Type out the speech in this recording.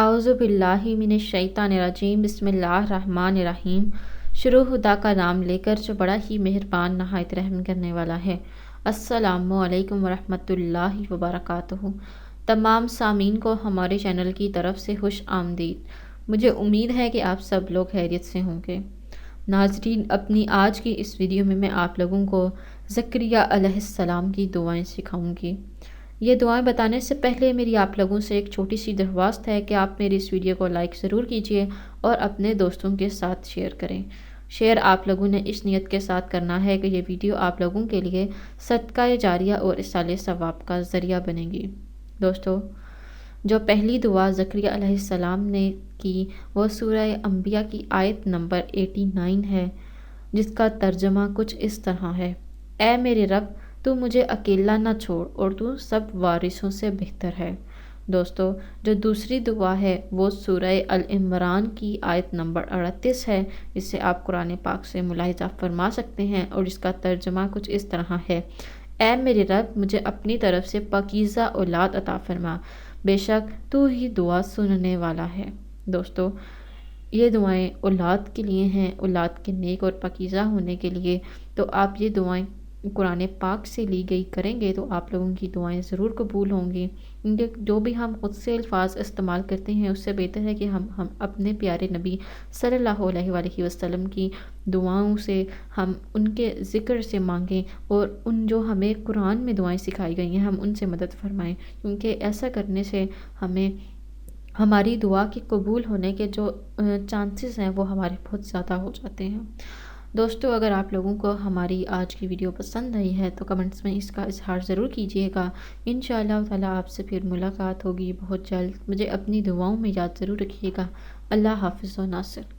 اعوذ باللہ من الشیطان الرجیم، بسم اللہ الرحمن الرحیم۔ شروع خدا کا نام لے کر جو بڑا ہی مہربان نہایت رحم کرنے والا ہے۔ السلام علیکم ورحمۃ اللہ وبرکاتہ۔ تمام سامعین کو ہمارے چینل کی طرف سے خوش آمدید۔ مجھے امید ہے کہ آپ سب لوگ خیریت سے ہوں گے۔ ناظرین، اپنی آج کی اس ویڈیو میں آپ لوگوں کو زکریا علیہ السلام کی دعائیں سکھاؤں گی۔ یہ دعائیں بتانے سے پہلے میری آپ لوگوں سے ایک چھوٹی سی درخواست ہے کہ آپ میری اس ویڈیو کو لائک ضرور کیجئے اور اپنے دوستوں کے ساتھ شیئر کریں۔ شیئر آپ لوگوں نے اس نیت کے ساتھ کرنا ہے کہ یہ ویڈیو آپ لوگوں کے لیے صدقہ جاریہ اور ایصال ثواب کا ذریعہ بنے گی۔ دوستو، جو پہلی دعا زکریا علیہ السلام نے کی وہ سورہ انبیاء کی آیت نمبر 89 ہے، جس کا ترجمہ کچھ اس طرح ہے: اے میرے رب، تو مجھے اکیلا نہ چھوڑ اور تو سب وارثوں سے بہتر ہے۔ دوستو، جو دوسری دعا ہے وہ سورہ العمران کی آیت نمبر 38 ہے، جسے آپ قرآن پاک سے ملاحظہ فرما سکتے ہیں اور اس کا ترجمہ کچھ اس طرح ہے: اے میرے رب، مجھے اپنی طرف سے پاکیزہ اولاد عطا فرما، بے شک تو ہی دعا سننے والا ہے۔ دوستو، یہ دعائیں اولاد کے لیے ہیں، اولاد کے نیک اور پاکیزہ ہونے کے لیے۔ تو آپ یہ دعائیں قرآن پاک سے لی گئی کریں گے تو آپ لوگوں کی دعائیں ضرور قبول ہوں گی، کیونکہ جو بھی ہم خود سے الفاظ استعمال کرتے ہیں اس سے بہتر ہے کہ ہم اپنے پیارے نبی صلی اللہ علیہ وآلہ وسلم کی دعاؤں سے، ہم ان کے ذکر سے مانگیں اور ان جو ہمیں قرآن میں دعائیں سکھائی گئی ہیں ہم ان سے مدد فرمائیں، کیونکہ ایسا کرنے سے ہمیں ہماری دعا کے قبول ہونے کے جو چانسز ہیں وہ ہمارے بہت زیادہ ہو جاتے ہیں۔ دوستو، اگر آپ لوگوں کو ہماری آج کی ویڈیو پسند آئی ہے تو کمنٹس میں اس کا اظہار ضرور کیجیے گا۔ انشاءاللہ تعالیٰ آپ سے پھر ملاقات ہوگی بہت جلد۔ مجھے اپنی دعاؤں میں یاد ضرور رکھیے گا۔ اللہ حافظ و ناصر۔